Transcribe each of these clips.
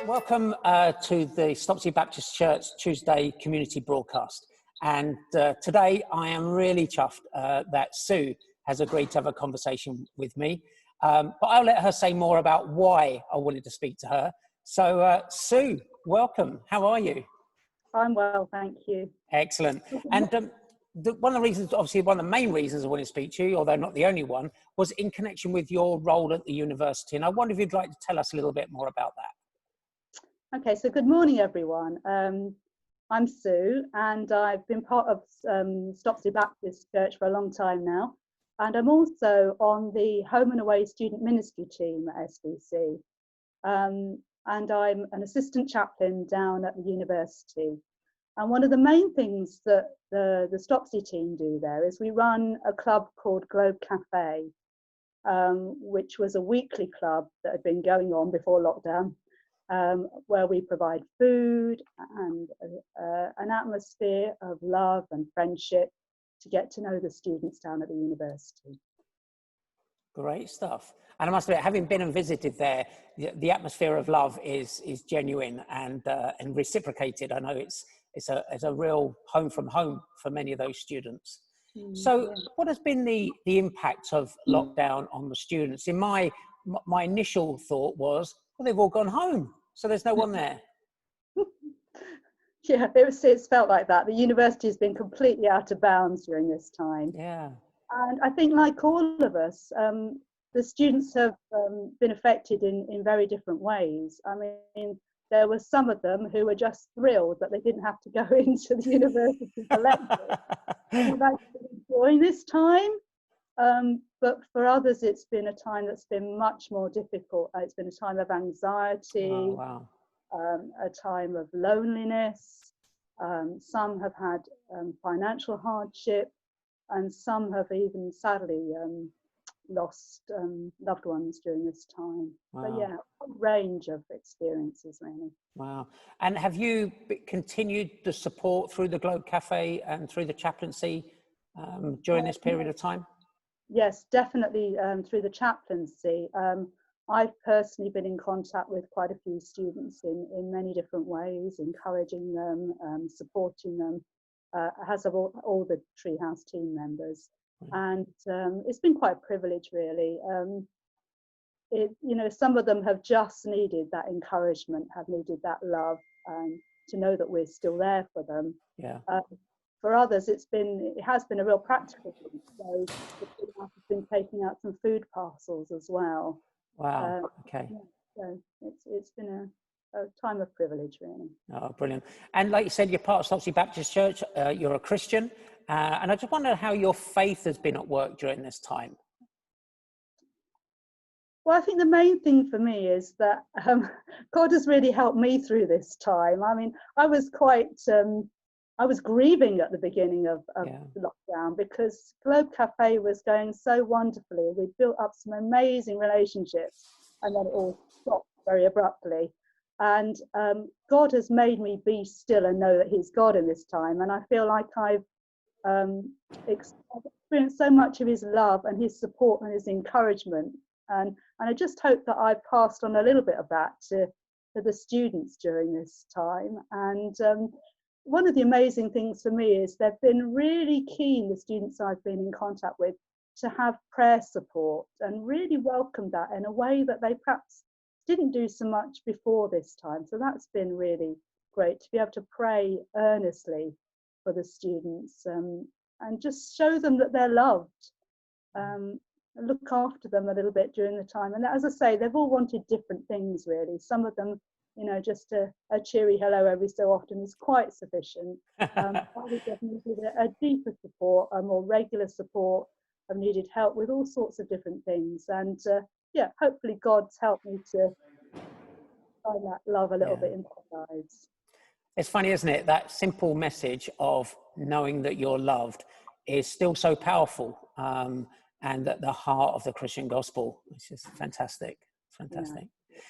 Welcome to the Stopsy Baptist Church Tuesday community broadcast. And today I am really chuffed that Sue has agreed to have a conversation with me. But I'll let her say more about why I wanted to speak to her. So Sue, welcome. How are you? I'm well, thank you. Excellent. And one of the reasons, obviously one of the main reasons I wanted to speak to you, although not the only one, was in connection with your role at the university. And I wonder if you'd like to tell us a little bit more about that. Okay, so good morning, everyone. I'm Sue, and I've been part of Stopsy Baptist Church for a long time now. And I'm also on the Home and Away Student Ministry team at SBC. And I'm an assistant chaplain down at the university. And one of the main things that the Stopsy team do there is we run a club called Globe Cafe, which was a weekly club that had been going on before lockdown. Where we provide food and an atmosphere of love and friendship to get to know the students down at the university. Great stuff. And I must admit, having been and visited there, the atmosphere of love is genuine and reciprocated. I know it's a real home from home for many of those students. So what has been the impact of lockdown on the students? In my initial thought was, well, they've all gone home, so there's no one there. Yeah, it's felt like that. The university has been completely out of bounds during this time. Yeah. And I think, like all of us, the students have been affected in very different ways. I mean, there were some of them who were just thrilled that they didn't have to go into the university for lectures. They've actually enjoying this time. But for others, it's been a time that's been much more difficult. It's been a time of anxiety, a time of loneliness. Some have had financial hardship, and some have even sadly lost loved ones during this time. Wow. So yeah, a range of experiences really. Wow. And have you continued the support through the Globe Cafe and through the chaplaincy during this period of time? Yes, definitely through the chaplaincy. I've personally been in contact with quite a few students in many different ways, encouraging them, supporting them, as have all the Treehouse team members. And it's been quite a privilege, really. Some of them have just needed that encouragement, have needed that love, to know that we're still there for them. Yeah. For others, it has been a real practical thing. So the Treehouse has been taking out some food parcels as well. Wow. Okay. Yeah, so it's been a time of privilege, really. Oh, brilliant. And like you said, you're part of Stopsy Baptist Church. You're a Christian. And I just wonder how your faith has been at work during this time. Well, I think the main thing for me is that God has really helped me through this time. I mean, I was grieving at the beginning of lockdown because Globe Cafe was going so wonderfully. We built up some amazing relationships, and then it all stopped very abruptly. And God has made me be still and know that He's God in this time. And I feel like I've experienced so much of His love and His support and His encouragement. And I just hope that I've passed on a little bit of that to the students during this time. And one of the amazing things for me is they've been really keen, the students I've been in contact with, to have prayer support and really welcome that in a way that they perhaps didn't do so much before this time. So that's been really great to be able to pray earnestly for the students and just show them that they're loved, look after them a little bit during the time. And as I say, they've all wanted different things really. Some of them, just a cheery hello every so often is quite sufficient. Others have needed a deeper support, a more regular support, have needed help with all sorts of different things. And hopefully God's helped me to find that love a little bit in their lives. It's funny, isn't it? That simple message of knowing that you're loved is still so powerful, and at the heart of the Christian gospel, which is fantastic. Fantastic.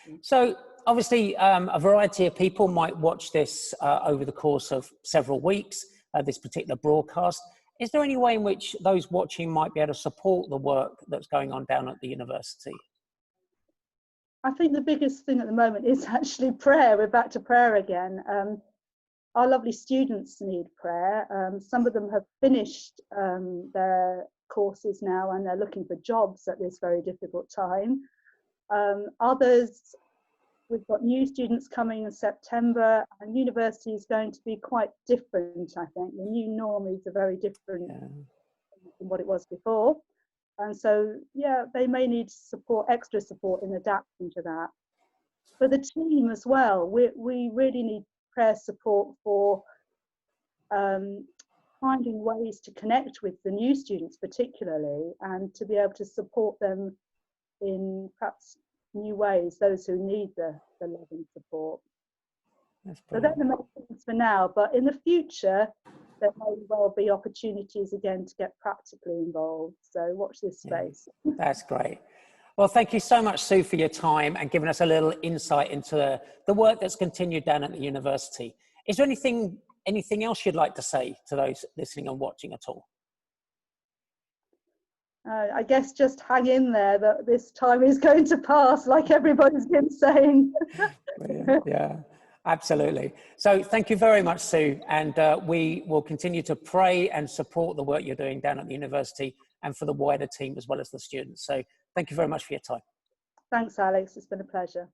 Yeah. So obviously, a variety of people might watch this over the course of several weeks. this particular broadcast. Is there any way in which those watching might be able to support the work that's going on down at the university? I think the biggest thing at the moment is actually prayer. We're back to prayer again. Our lovely students need prayer. Some of them have finished their courses now and they're looking for jobs at this very difficult time. Others, we've got new students coming in September, and university is going to be quite different, I think. The new norm is very different from what it was before. And so, yeah, they may need support, extra support in adapting to that. For the team as well, we really need prayer support for finding ways to connect with the new students particularly, and to be able to support them in perhaps new ways, those who need the love and support. So they're the main things for now, but in the future there may well be opportunities again to get practically involved, so watch this space. That's great. Well, thank you so much, Sue, for your time and giving us a little insight into the work that's continued down at the university. Is there anything else you'd like to say to those listening and watching at all? I guess just hang in there, that this time is going to pass, like everybody's been saying. Yeah, absolutely. So thank you very much, Sue. And we will continue to pray and support the work you're doing down at the university and for the wider team as well as the students. So thank you very much for your time. Thanks, Alex. It's been a pleasure.